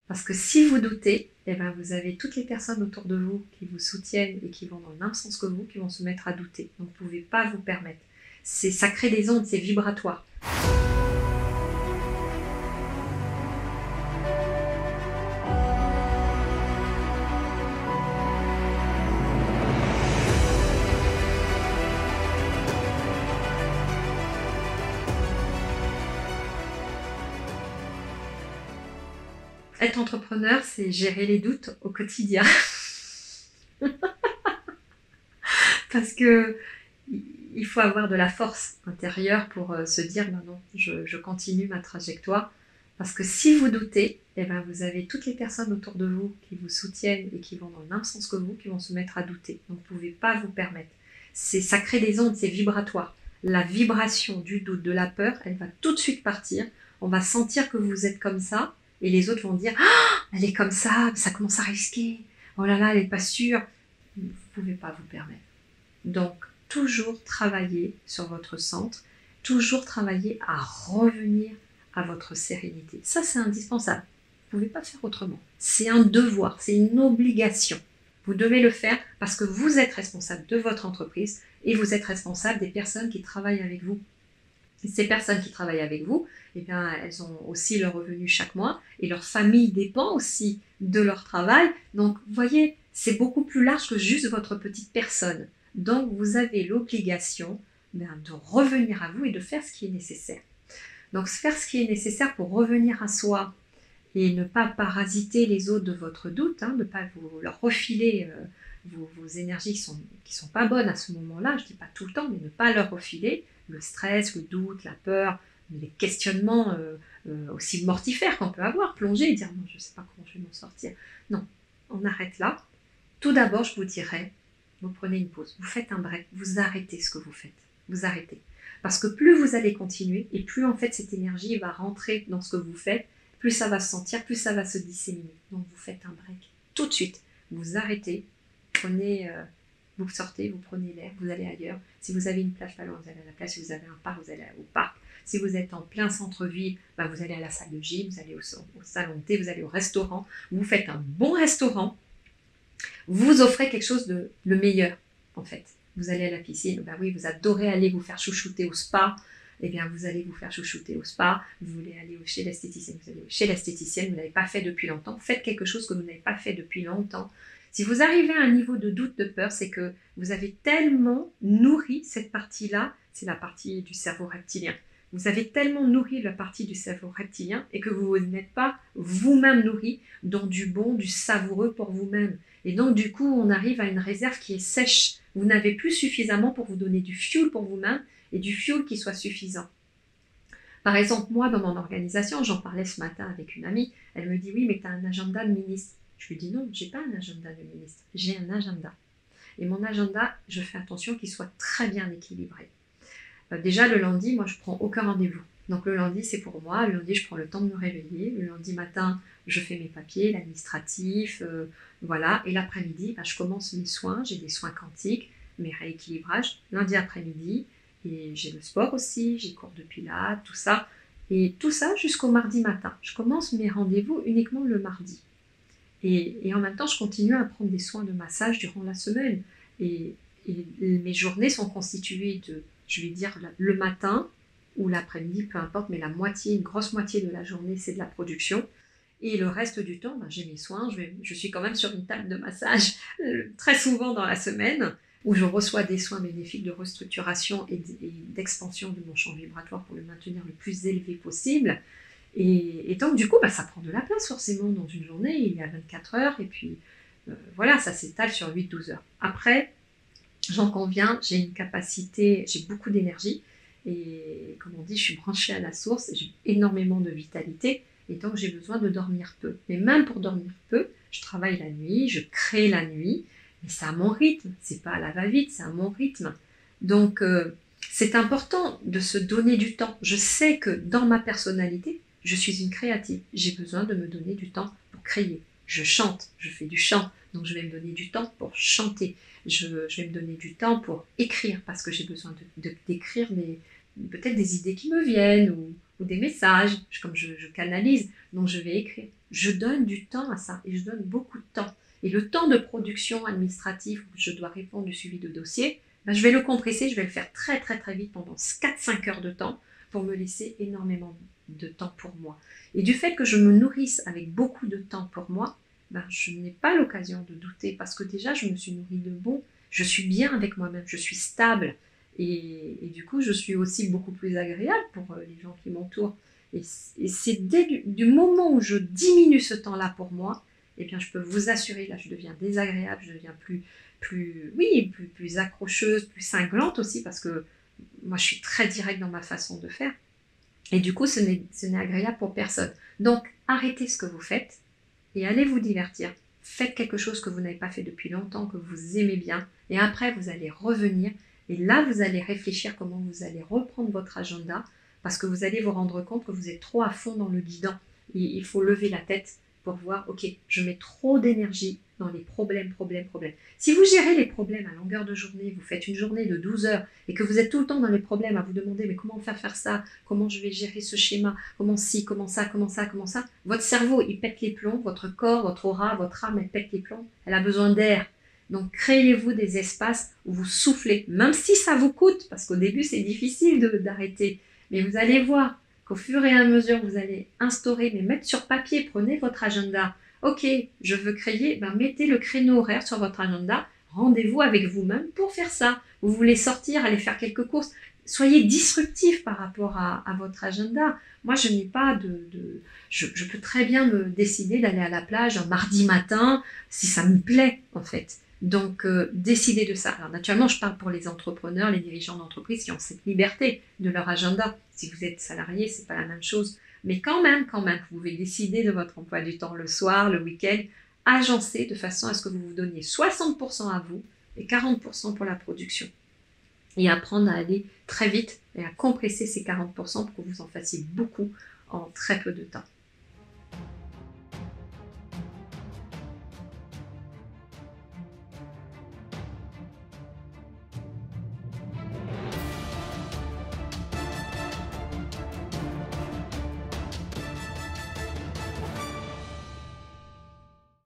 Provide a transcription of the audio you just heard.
Parce que si vous doutez, eh ben vous avez toutes les personnes autour de vous qui vous soutiennent et qui vont dans le même sens que vous, qui vont se mettre à douter. Donc vous ne pouvez pas vous permettre. Ça crée des ondes, c'est vibratoire. Être entrepreneur, c'est gérer les doutes au quotidien. Parce que il faut avoir de la force intérieure pour se dire ben non, je continue ma trajectoire. Parce que si vous doutez, eh ben vous avez toutes les personnes autour de vous qui vous soutiennent et qui vont dans le même sens que vous, qui vont se mettre à douter. Donc vous ne pouvez pas vous permettre. Ça crée des ondes, c'est vibratoire. La vibration du doute, de la peur, elle va tout de suite partir. On va sentir que vous êtes comme ça et les autres vont dire « Ah, elle est comme ça commence à risquer. Oh là là, elle n'est pas sûre. » Vous ne pouvez pas vous permettre. Donc, toujours travailler sur votre centre, toujours travailler à revenir à votre sérénité. Ça, c'est indispensable. Vous ne pouvez pas faire autrement. C'est un devoir, c'est une obligation. Vous devez le faire parce que vous êtes responsable de votre entreprise et vous êtes responsable des personnes qui travaillent avec vous. Et ces personnes qui travaillent avec vous, eh bien, elles ont aussi leur revenu chaque mois et leur famille dépend aussi de leur travail. Donc, vous voyez, c'est beaucoup plus large que juste votre petite personne. Donc, vous avez l'obligation de revenir à vous et de faire ce qui est nécessaire. Donc, faire ce qui est nécessaire pour revenir à soi et ne pas parasiter les autres de votre doute, ne pas leur refiler vos énergies qui sont pas bonnes à ce moment-là, je ne dis pas tout le temps, mais ne pas leur refiler le stress, le doute, la peur, les questionnements aussi mortifères qu'on peut avoir, plonger et dire non, je ne sais pas comment je vais m'en sortir. Non, on arrête là. Tout d'abord, je vous dirais, vous prenez une pause, vous faites un break, vous arrêtez ce que vous faites, vous arrêtez. Parce que plus vous allez continuer et plus en fait cette énergie va rentrer dans ce que vous faites, plus ça va se sentir, plus ça va se disséminer. Donc vous faites un break tout de suite, vous arrêtez, prenez, vous sortez, vous prenez l'air, vous allez ailleurs. Si vous avez une plage pas loin, vous allez à la plage. Si vous avez un parc, vous allez au parc. Si vous êtes en plein centre-ville, ben vous allez à la salle de gym, vous allez au salon de thé, vous allez au restaurant. Vous faites un bon restaurant, vous offrez quelque chose de le meilleur en fait. Vous allez à la piscine, ben oui, vous adorez aller vous faire chouchouter au spa, eh bien vous allez vous faire chouchouter au spa, vous voulez aller chez l'esthéticienne, vous allez chez l'esthéticienne, vous n'avez pas fait depuis longtemps, faites quelque chose que vous n'avez pas fait depuis longtemps. Si vous arrivez à un niveau de doute, de peur, c'est que vous avez tellement nourri cette partie-là, c'est la partie du cerveau reptilien. Vous avez tellement nourri la partie du cerveau reptilien et que vous n'êtes pas vous-même nourri dans du bon, du savoureux pour vous-même. Et donc du coup, on arrive à une réserve qui est sèche. Vous n'avez plus suffisamment pour vous donner du fuel pour vous-même et du fuel qui soit suffisant. Par exemple, moi, dans mon organisation, j'en parlais ce matin avec une amie, elle me dit « Oui, mais tu as un agenda de ministre ». Je lui dis « Non, je n'ai pas un agenda de ministre, j'ai un agenda ». Et mon agenda, je fais attention qu'il soit très bien équilibré. Déjà, le lundi, moi, je ne prends aucun rendez-vous. Donc le lundi, c'est pour moi. Le lundi, je prends le temps de me réveiller. Le lundi matin, je fais mes papiers, l'administratif, voilà. Et l'après-midi, je commence mes soins. J'ai des soins quantiques, mes rééquilibrages. Lundi après-midi, et j'ai le sport aussi, j'ai cours de pilates, tout ça. Et tout ça jusqu'au mardi matin. Je commence mes rendez-vous uniquement le mardi. Et en même temps, je continue à prendre des soins de massage durant la semaine. Et mes journées sont constituées de, je vais dire, le matin ou l'après-midi, peu importe, mais une grosse moitié de la journée, c'est de la production. Et le reste du temps, j'ai mes soins. Je suis quand même sur une table de massage très souvent dans la semaine, où je reçois des soins bénéfiques de restructuration et d'expansion de mon champ vibratoire pour le maintenir le plus élevé possible. Et donc, du coup, ça prend de la place forcément dans une journée. Il y a 24 heures et puis voilà, ça s'étale sur 8-12 heures. Après, j'en conviens, j'ai une capacité, j'ai beaucoup d'énergie et comme on dit, je suis branchée à la source, j'ai énormément de vitalité et donc j'ai besoin de dormir peu. Mais même pour dormir peu, je travaille la nuit, je crée la nuit, mais c'est à mon rythme, c'est pas à la va-vite, c'est à mon rythme. Donc, c'est important de se donner du temps. Je sais que dans ma personnalité, je suis une créative. J'ai besoin de me donner du temps pour créer. Je chante, je fais du chant, donc je vais me donner du temps pour chanter. Je vais me donner du temps pour écrire, parce que j'ai besoin d'écrire peut-être des idées qui me viennent, ou des messages, comme je canalise, donc je vais écrire. Je donne du temps à ça et je donne beaucoup de temps. Et le temps de production administrative où je dois répondre du suivi de dossier, ben je vais le compresser, je vais le faire très très très vite pendant 4-5 heures de temps pour me laisser énormément de temps pour moi. Et du fait que je me nourrisse avec beaucoup de temps pour moi, ben je n'ai pas l'occasion de douter parce que déjà je me suis nourrie de bon, je suis bien avec moi-même, je suis stable et du coup je suis aussi beaucoup plus agréable pour les gens qui m'entourent. Et c'est dès du moment où je diminue ce temps-là pour moi, eh bien je peux vous assurer, là je deviens désagréable, je deviens plus accrocheuse, plus cinglante aussi parce que moi je suis très directe dans ma façon de faire. Et du coup ce n'est agréable pour personne. Donc arrêtez ce que vous faites et allez vous divertir. Faites quelque chose que vous n'avez pas fait depuis longtemps, que vous aimez bien, et après vous allez revenir, et là vous allez réfléchir comment vous allez reprendre votre agenda, parce que vous allez vous rendre compte que vous êtes trop à fond dans le guidon. Il faut lever la tête pour voir, ok, je mets trop d'énergie dans les problèmes. Si vous gérez les problèmes à longueur de journée, vous faites une journée de 12 heures et que vous êtes tout le temps dans les problèmes à vous demander, mais comment faire ça, comment je vais gérer ce schéma, comment ci, comment ça, votre cerveau, il pète les plombs, votre corps, votre aura, votre âme, elle pète les plombs, elle a besoin d'air. Donc, créez-vous des espaces où vous soufflez, même si ça vous coûte, parce qu'au début, c'est difficile d'arrêter. Mais vous allez voir qu'au fur et à mesure, vous allez instaurer, mais mettre sur papier, prenez votre agenda. Ok, je veux créer, ben mettez le créneau horaire sur votre agenda, rendez-vous avec vous-même pour faire ça. Vous voulez sortir, aller faire quelques courses, soyez disruptif par rapport à votre agenda. Moi, je n'ai pas je peux très bien me décider d'aller à la plage un mardi matin, si ça me plaît, en fait. Donc, décidez de ça. Alors, naturellement, je parle pour les entrepreneurs, les dirigeants d'entreprise qui ont cette liberté de leur agenda. Si vous êtes salarié, c'est pas la même chose. Mais quand même, vous pouvez décider de votre emploi du temps le soir, le week-end, agencer de façon à ce que vous vous donniez 60% à vous et 40% pour la production. Et apprendre à aller très vite et à compresser ces 40% pour que vous en fassiez beaucoup en très peu de temps.